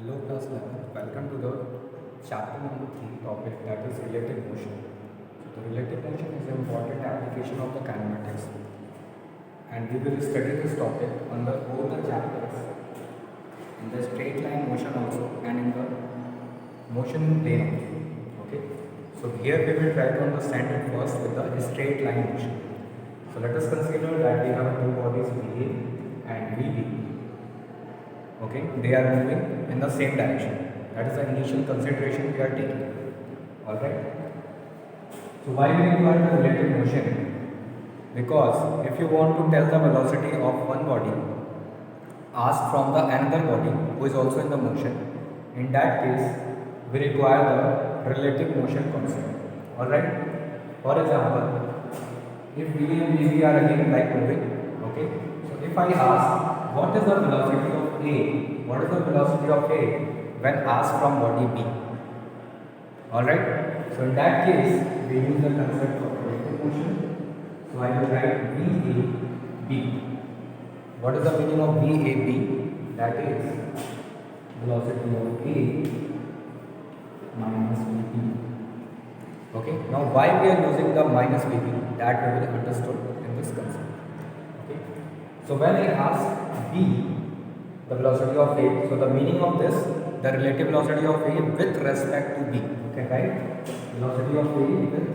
Hello class 11, welcome to the chapter number 3 topic, that is relative motion. So the relative motion is an important application of the kinematics, and we will study this topic under both the chapters, in the straight line motion also and in the motion in plane also. Okay, so here we will try to understand it first with the straight line motion. So let us consider that we have two bodies VA and VB. Okay, they are moving in the same direction. That is the initial consideration we are taking. Alright. So why we require the relative motion? Because if you want to tell the velocity of one body, ask from the another body who is also in the motion. In that case, we require the relative motion concept. Alright. For example, if V and VB are again like moving, okay. So if I ask what is the velocity of A, what is the velocity of A when asked from body B? Alright. So in that case, we use the concept of relative motion. So I will write VAB. What is the meaning of VAB? That is velocity of A minus VB. Okay. Now why we are using the minus VB? That we will understood in this concept. Okay. So when I ask B, the velocity of A, so the meaning of this, the relative velocity of A with respect to B. Okay, right? Velocity of A with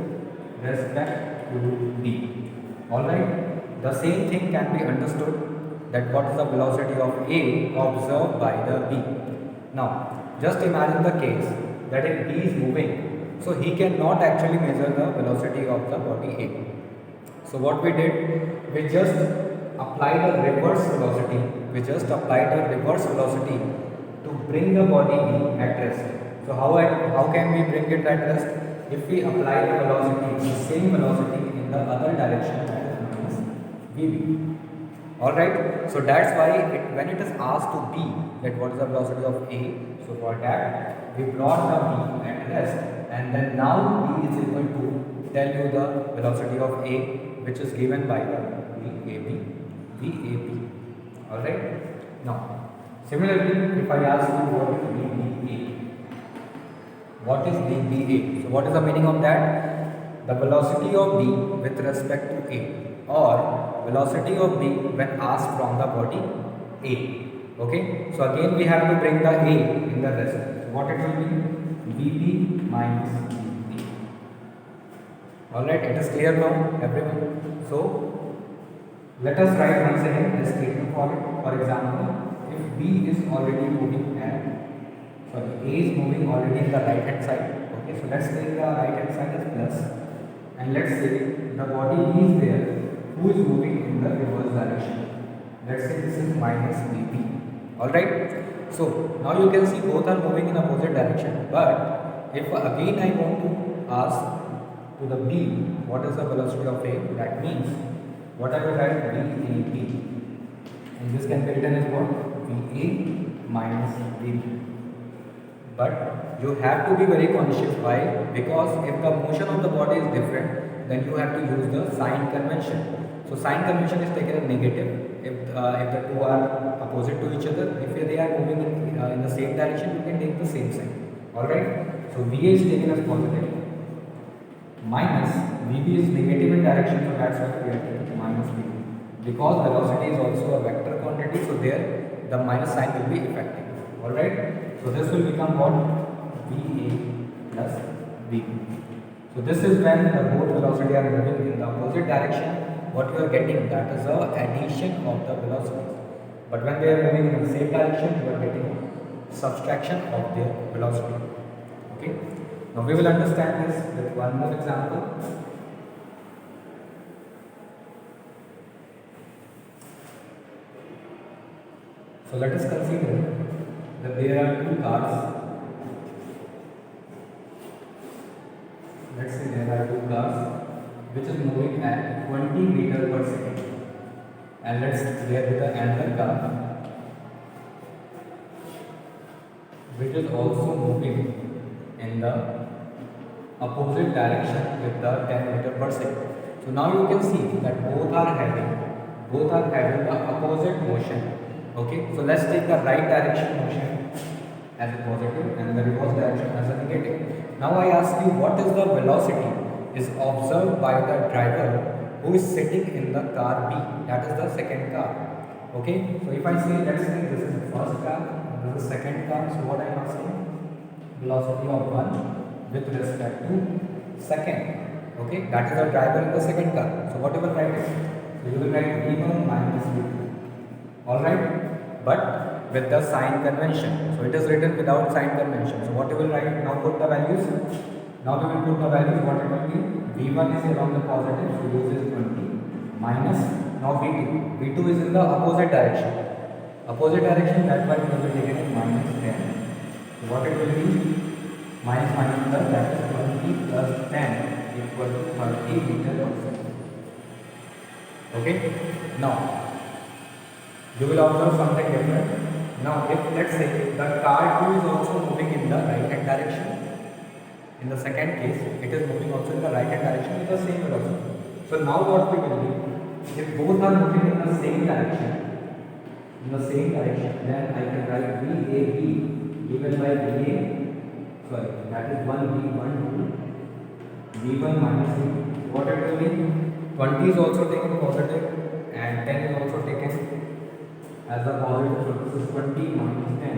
respect to B. Alright. The same thing can be understood, that what is the velocity of A observed by the B. Now, just imagine the case that if B is moving, so he cannot actually measure the velocity of the body A. So what we did, we just applied a reverse velocity. We just applied a reverse velocity to bring the body B at rest. So how can we bring it at rest? If we apply the velocity, the same velocity in the other direction, that is minus VB. Alright, so that's why when it is asked to B that what is the velocity of A, so for that we brought the B at rest, and then now B is equal to tell you the velocity of A, which is given by the VAB. Alright, now similarly if I ask you what is VBA, what is VBA? So what is the meaning of that? The velocity of B with respect to A, or velocity of B when asked from the body A. Okay, so again we have to bring the A in the rest. So what it will be? VB minus VB. Alright, it is clear now, everyone. So let us write once again a statement for it. For example, if B is already moving A is moving already in the right hand side. Okay, so let's take the right hand side as plus, and let's say the body B is there who is moving in the reverse direction. Let's say this is minus VB. Alright. So now you can see both are moving in opposite direction. But if again I want to ask to the B what is the velocity of A, that means what I will write VAB, and this can be written as what? VA minus VB. But you have to be very conscious. Why? Because if the motion of the body is different, then you have to use the sign convention. So sign convention is taken as negative if the two are opposite to each other. If they are moving in the same direction, you can take the same sign. Alright? So VA is taken as positive, minus VB is negative in direction, so that's why we are taking minus VB. Because velocity is also a vector quantity, so there the minus sign will be effective. Alright, so this will become what? VA plus VB. So this is when the both velocity are moving in the opposite direction. What you are getting, that is the addition of the velocities. But when they are moving in the same direction, you are getting subtraction of their velocity. Okay. Now we will understand this with one more example. So let us consider that there are two cars. Let's say there are two cars which is moving at 20 meters per second, and let's there with another car which is also moving in the opposite direction with the 10 meters per second. So now you can see that both are having the opposite motion. Okay, so let's take the right direction motion. as a positive and the reverse direction as a negative. Now I ask you, what is the velocity is observed by the driver who is sitting in the car B, that is the second car. Okay, so if I say, let's say this is the first car and this is second car, so what I am asking, velocity of one with respect to second. Okay, that is the driver in the second car. So what you will write is, so you will write v1 minus v2. Alright, but with the sign convention. So it is written without sign convention. So what you will write, now put the values. Now we will put the values, what it will be. V1 is along the positive, so use is 20 minus, now V2. V2 is in the opposite direction. Opposite direction, that one will be taken as minus 10. So what it will be, minus minus plus, that is 20 plus 10 equal to 30 meter per second. Okay, now you will observe something different. Now if let's say the car 2 is also moving in the right hand direction, in the second case it is moving also in the right hand direction with the same velocity. So now what we will do, if both are moving in the same direction, then I can write VAB given by VA, sorry, that is 1V1 V1 minus V2. What it will be, 20 is also taken positive and 10 is also taken as a positive. So this is 20 minus 10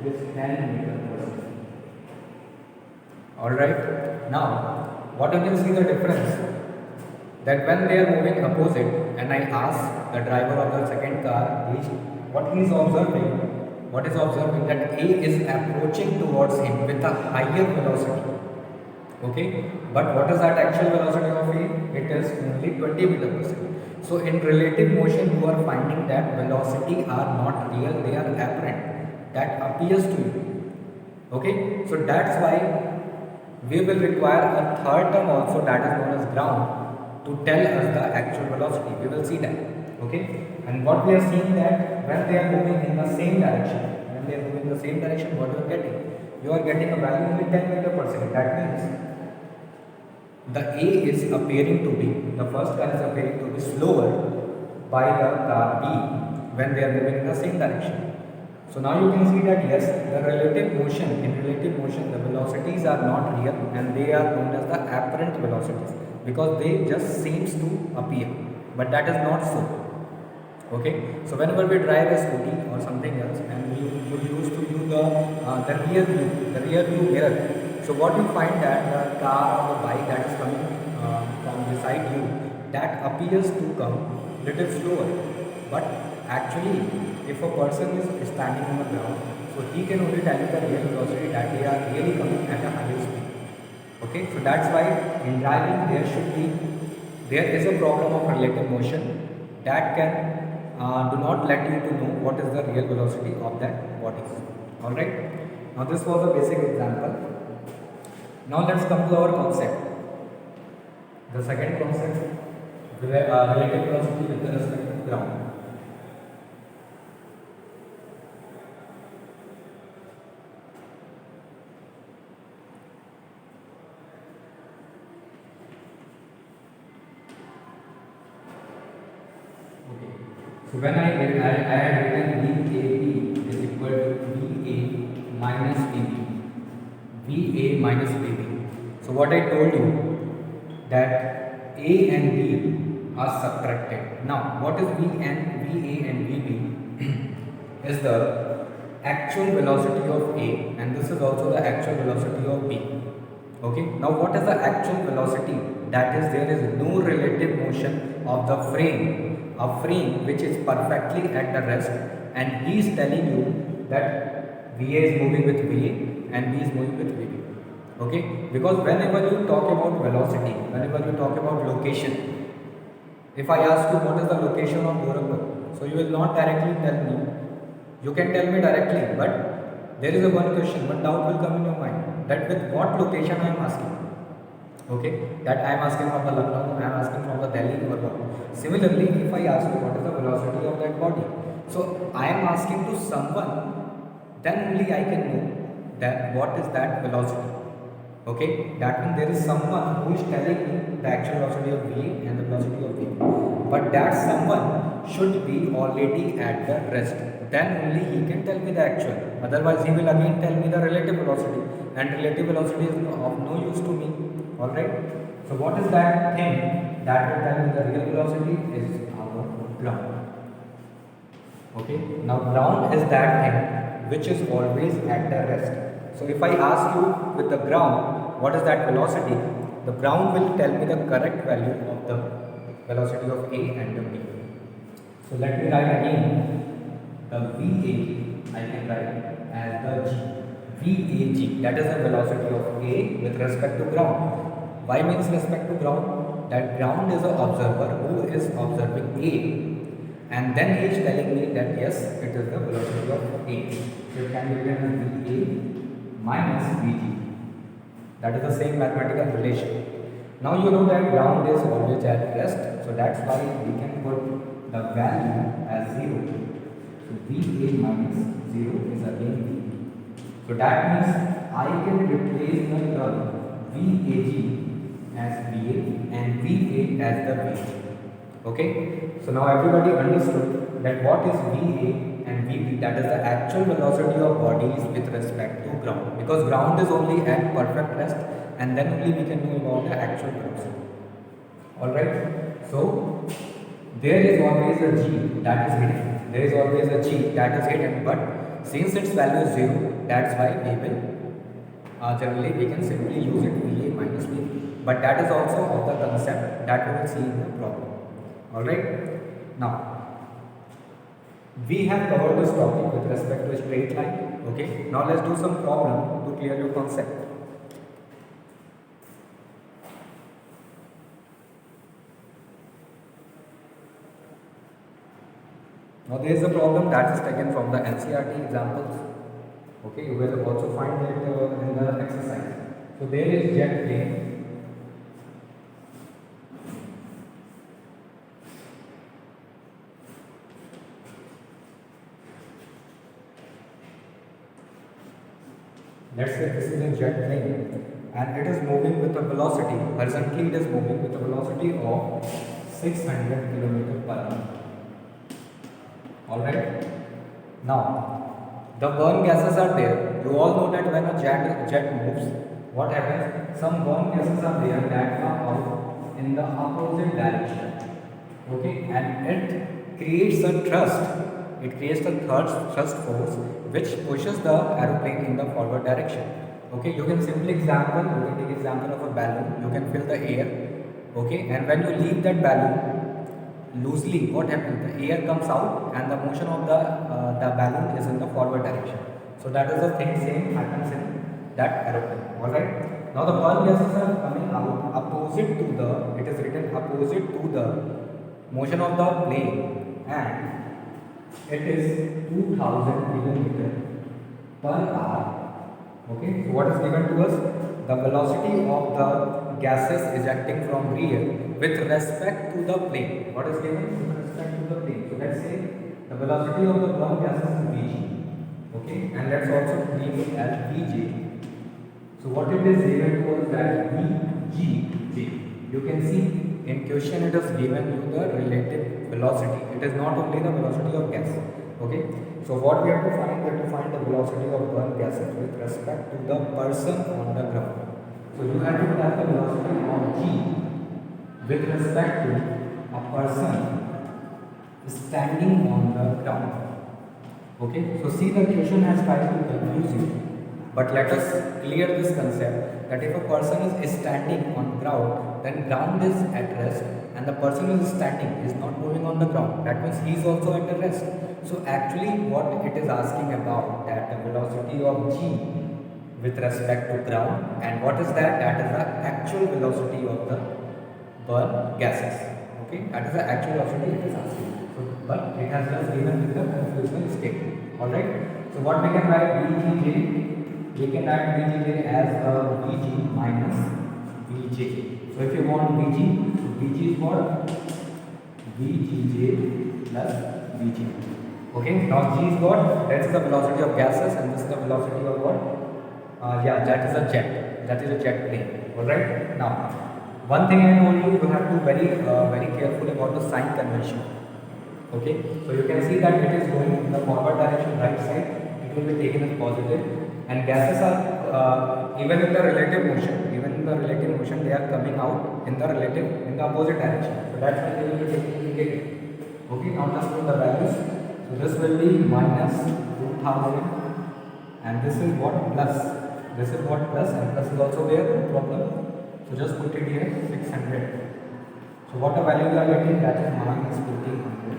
is 10 meter per second. Alright, now what you can see the difference, that when they are moving opposite and I ask the driver of the second car, what he is observing, that A is approaching towards him with a higher velocity. Okay, but what is that actual velocity of A? It is only 20 meter per second. So in relative motion you are finding that velocity are not real, they are apparent, that appears to you. Okay, so that's why we will require a third term also, that is known as ground, to tell us the actual velocity. We will see that. Okay, and what we are seeing, that when they are moving in the same direction, what you are getting? You are getting a value only 10 meter per second. That means the A is appearing to be, the first car is appearing to be slower by the car B when they are moving in the same direction. So now you can see that yes, the relative motion, in relative motion the velocities are not real and they are known as the apparent velocities, because they just seems to appear, but that is not so. Okay, so whenever we drive a scooty or something else and we would use to view the rear view mirror, so what you find, that the car or the bike that is coming from beside you, that appears to come little slower, but actually if a person is standing on the ground, so he can only tell you the real velocity, that they are really coming at a higher speed. Okay, so that's why in driving there is a problem of relative motion that can do not let you to know what is the real velocity of that body. Alright, now this was a basic example. Now let's come to our concept. The second concept, relative velocity with respect to ground. So when I had written VAB is equal to VA minus VB. VA minus VB. So what I told you, that A and B are subtracted. Now what is VA and VB is the actual velocity of A and this is also the actual velocity of B. Okay. Now what is the actual velocity? That is, there is no relative motion of the frame, a frame which is perfectly at the rest, and he is telling you that VA is moving with VA and B is moving with VB. Okay, because whenever you talk about velocity, whenever you talk about location, if I ask you what is the location of Gorakhpur, so you will not directly tell me. You can tell me directly, but there is a one question, one doubt will come in your mind, that with what location I am asking. Okay, that I am asking from the Lucknow, I am asking from the Delhi or what. Similarly, if I ask you what is the velocity of that body, so I am asking to someone, then only I can know that what is that velocity. Okay, that means there is someone who is telling me the actual velocity of V and the velocity of V, but that someone should be already at the rest. then only he can tell me the actual. Otherwise, he will again tell me the relative velocity, and relative velocity is of no use to me. Alright. So what is that thing that will tell me the real velocity is our ground. Okay. Now ground is that thing which is always at the rest. So if I ask you with the ground, what is that velocity? The ground will tell me the correct value of the velocity of A and the B. So let me write again the VA, I can write as the G. VAG, that is the velocity of A with respect to ground. Why means respect to ground? That ground is an observer who is observing A, and then he is telling me that yes, it is the velocity of A. So it can be written as VA minus VG. That is the same mathematical relation. Now you know that ground is always at rest, so that's why we can put the value as 0. So VA minus 0 is again V. So that means I can replace the term VAG as VA and VA as the VG. Okay? So now everybody understood that what is VA and VB, that is the actual velocity of bodies with respect to ground. Because ground is only at perfect rest, and then only we can know about the actual velocity. Alright? So there is always a G that is hidden. There is always a G that is hidden, but since its value is 0, that's why we will generally we can simply use it VA minus VB. But that is also of the concept that we will see in the problem. Alright? Now, we have covered this topic with respect to a straight line. Okay? Now let's do some problem to clear your concept. Now there is a problem that is taken from the NCERT examples. Okay, you will also find it in the exercise. So there is jet plane. Let's say this is a jet plane and it is moving with a velocity, horizontally it is moving with a velocity of 600 km per hour. Alright. Now, the burn gases are there. You all know that when a jet moves, what happens? Some burn gases are there that come out in the opposite direction. Okay, and it creates a thrust. It creates a thrust force which pushes the aeroplane in the forward direction. Okay, you can simply take example of a balloon. You can fill the air. Okay, and when you leave that balloon loosely, what happens? The air comes out and the motion of the balloon is in the forward direction. So that is the thing same happens in that aeroplane. Alright. Now the burn gases are coming out opposite to the, it is written opposite to the motion of the plane, and it is 2000 km per hour. Okay. So what is given to us? The velocity of the gases ejecting from rear with respect to the plane. What is given? With respect to the plane. So let's say the velocity of the burn gases is Vg. Okay, and let's also name it as Vj. So what it is given to us that Vgj. You can see in question it is given you the relative velocity. It is not only the velocity of gas. Okay. So what we have to find? We have to find the velocity of burn gases with respect to the person on the ground. So you have to have the velocity of G with respect to a person standing on the ground. Okay, so see, the question has tried to confuse you, but let us clear this concept that if a person is standing on ground, then ground is at rest and the person who is standing is not moving on the ground. That means he is also at the rest. So actually what it is asking about, that the velocity of G with respect to ground, and what is that? That is the actual velocity of the burn gases. Okay, that is the actual velocity it is asking. So, but it has just given with the confusion statement. Alright. So what we can write? Vgj. We can write Vgj as a Vg minus Vj. So if you want Vg, so Vg is what? Vgj plus Vg. Okay. Now G is what? That is the velocity of gases, and this is the velocity of what? Yeah, that is a jet. That is a jet plane. Alright. Now, one thing I told you, you have to very careful about the sign convention. Okay, so you can see that it is going in the forward direction, right side, it will be taken as positive, and gases are even in the relative motion, they are coming out in the opposite direction. So that's why they will be taken negative. Okay, now just put the values. So this will be minus 2000, and this is what plus. This is what plus, and plus is also there, no problem. So just put it here 600. So what the value we are getting, that is minus 1400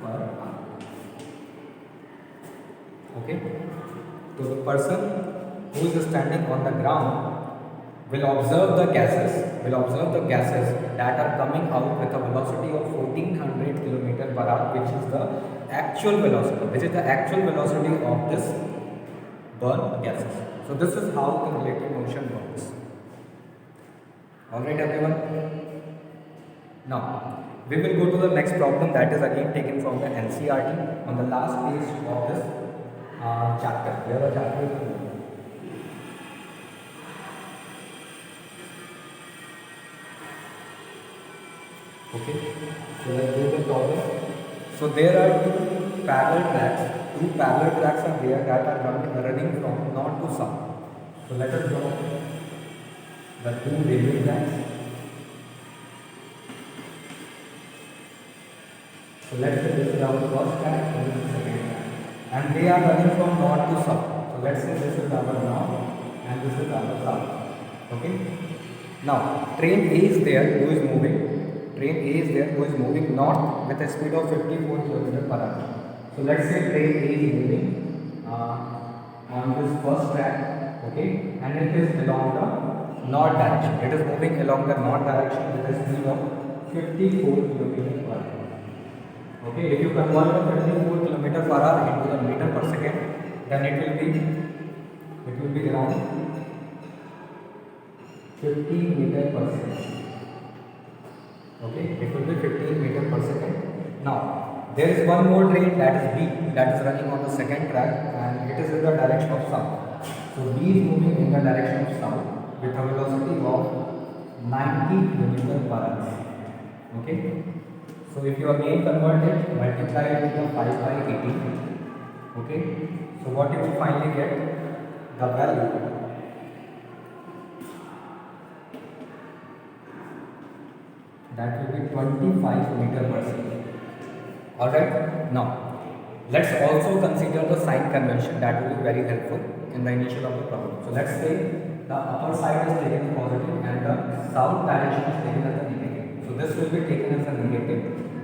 per hour. Okay. So the person who is standing on the ground will observe the gases that are coming out with a velocity of 1400 km per hour, which is the actual velocity of this burn gases. So this is how the relative motion works. Alright everyone. Now we will go to the next problem, that is again taken from the NCERT on the last page of this chapter. Here the chapter is okay. So let's do the problem. So there are two parallel tracks. Two parallel tracks are there that are running from north to south. So let us draw the two railway tracks. So let's say this is our first track and this is the second track, and they are running from north to south. So let's say this is our north and this is our south. Okay. Now train A is there who is moving north with a speed of 54 km per hour. So let's say train A is moving on this first track, okay, and it is along the north direction. It is moving along the north direction with a speed of 54 km per hour. Okay, if you convert the 54 km per hour into the meter per second, then it will be around 15 meter per second. Okay, it will be 15 meter per second. Now there is one more train, that is B, that is running on the second track, and it is in the direction of south. So B is moving in the direction of south with a velocity of 90 km per hour. Okay. So if you again convert it, multiply it with the 5 by 80. Okay. So what you will finally get, the value that will be 25 meter per second. Alright. Now let's also consider the sign convention, that will be very helpful in the initial of the problem. So let's say the upper side is taken as positive and the south direction is taken as a negative. So this will be taken as a negative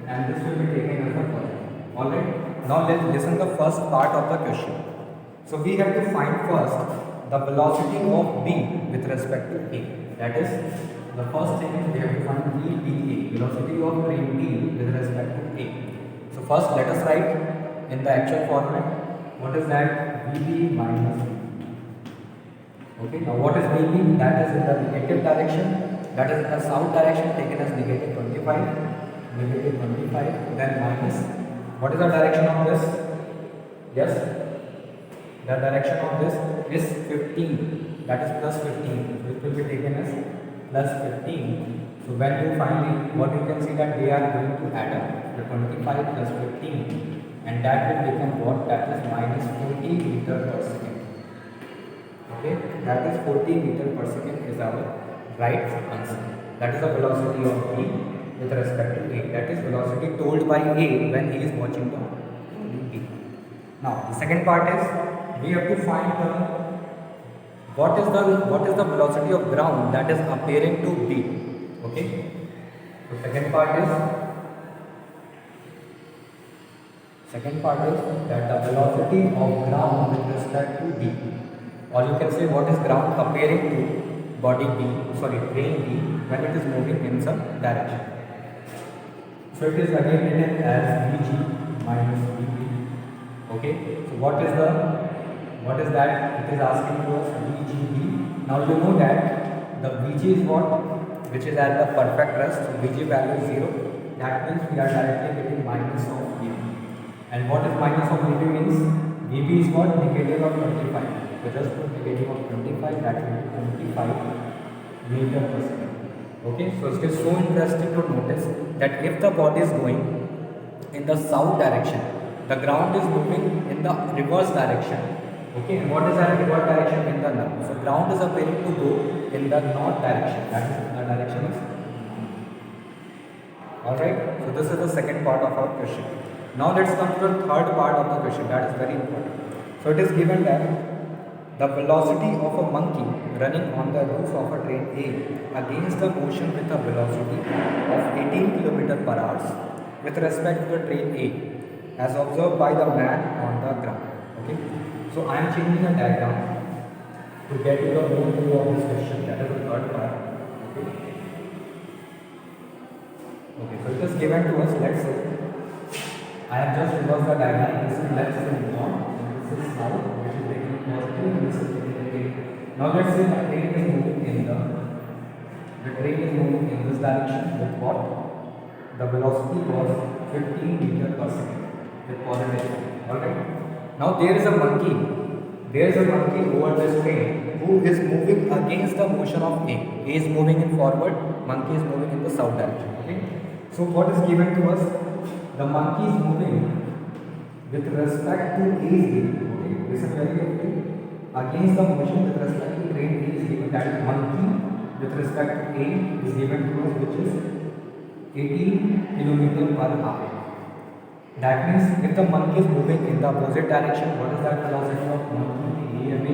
and this will be taken as a positive. Alright. Now let's listen the first part of the question. So we have to find first the velocity of B with respect to A. That is, the first thing is we have to find VBA, velocity of train B with respect to A. So first let us write in the actual format. What is that? VB minus B. Okay, now what is VB? That is in the negative direction. That is in the south direction, taken as negative 25. Negative 25, then minus. What is the direction of this? Yes, the direction of this is 15. That is plus 15. So it will be taken as plus 15. So when you finally, what you can see that they are going to add up the 25 plus 15, and that will become what? That is minus 40 meter per second. Okay, that is 40 meter per second is our right answer. That is the velocity of B with respect to A. That is velocity told by A when he is watching the B. Now the second part is we have to find what is the velocity of ground that is appearing to B. Okay. So second part is that the velocity of ground with respect to B, or you can say what is ground appearing to train B when it is moving in some direction. So it is again written as Vg minus Vb. Okay. So what is that? It is asking to us Vgb. Now you know that the Vg is what? Which is at the perfect rest. So Vg value is 0. That means we are directly getting minus of Vb. And what is minus of Vb means? Vb is what? Negative of 25. So just put negative of 25. That will be 25 meter per second. Okay, so it is so interesting to notice that if the body is going in the south direction. The ground is moving in the reverse direction. Okay, and what is that reverse direction in the north? So ground is appearing to go in the north direction. That is the direction is. Alright, so this is the second part of our question. Now let's come to the third part of the question. That is very important. So it is given that the velocity of a monkey running on the roof of a train A against the motion with a velocity of 18 km per hour with respect to the train A as observed by the man on the ground. Okay, so I am changing the diagram to get to the main view of this question. That is the third part. Okay, so it is given to us. Let's say I have just reversed the diagram. This is left, this is north, and this is south, which is taking positive, and this is taking negative. Now let's say the train is moving in this direction with what? The velocity was 15 meter per second with positive. Alright. Now there is a monkey. There is a monkey over this train who is moving against the motion of A. A is moving in forward, monkey is moving in the south direction. Okay. So what is given to us? The monkey is moving with respect to A's given. Okay, listen very carefully. Against the motion with respect to train A is given. That is monkey with respect to A is given to us, which is 18 km per hour. That means if the monkey is moving in the opposite direction, what is that velocity of monkey AMA?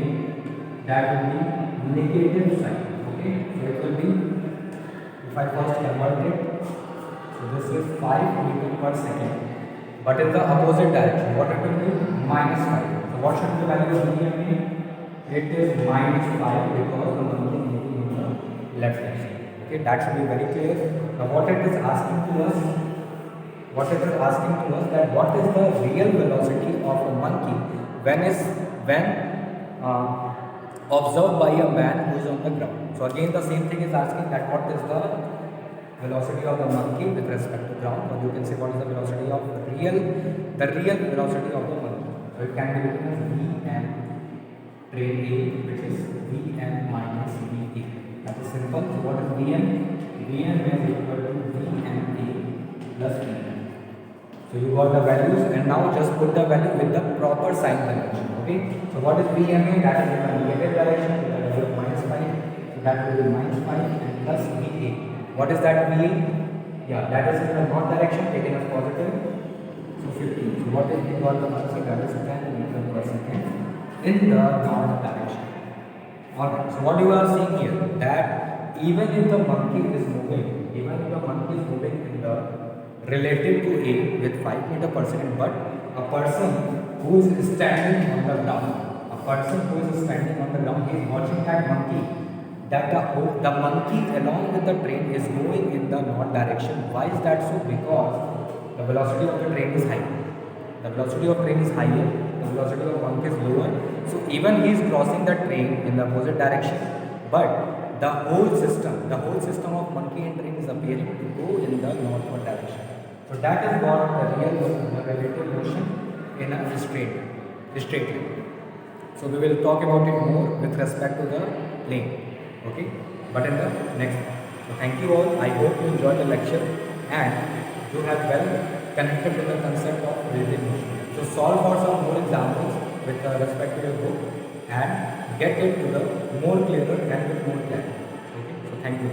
That will be negative sign. Okay, so it will be, if I first convert it. So this is 5 meter per second, but in the opposite direction, what it will be? Minus 5. So what should be the value of VMA? It is minus 5 because the monkey is moving in the left direction. Okay, that should be very clear. Now what it is asking to us? That what is the real velocity of a monkey when observed by a man who is on the ground. So again the same thing is asking that what is the velocity of the monkey with respect to ground, or you can say what is the velocity of the real velocity of the monkey. So it can be written as Vm train A, which is Vm minus Va. That is simple. So what is Vm? Vm is equal to Vma plus Vm. So you got the values, and now just put the value with the proper sign convention. Okay. So what is Vma? That is in the negative direction with the value of minus 5. So that will be minus 5 and plus Va. What is that Va? Yeah, that is in the north direction taken as positive. So 15. So what is we got the answer? That is 10 meter per second in the north direction. Alright. So what you are seeing here, that even if the monkey is moving in the relative to A with 5 meter per second, but a person who is standing on the ground, he is watching that monkey. That the monkey along with the train is moving in the north direction. Why is that so? Because the velocity of the train is high. The velocity of train is higher. The velocity of monkey is lower. So even he is crossing the train in the opposite direction, but the whole system of monkey and train is appearing to go in the northward direction. So that is what the relative motion in a straight line. So we will talk about it more with respect to the plane. Okay, but in the next one. So thank you all. I hope you enjoyed the lecture and you have well connected with the concept of relative motion. So solve for some more examples with respect to your book and get it to the more clearer and with more clarity. Okay, so thank you.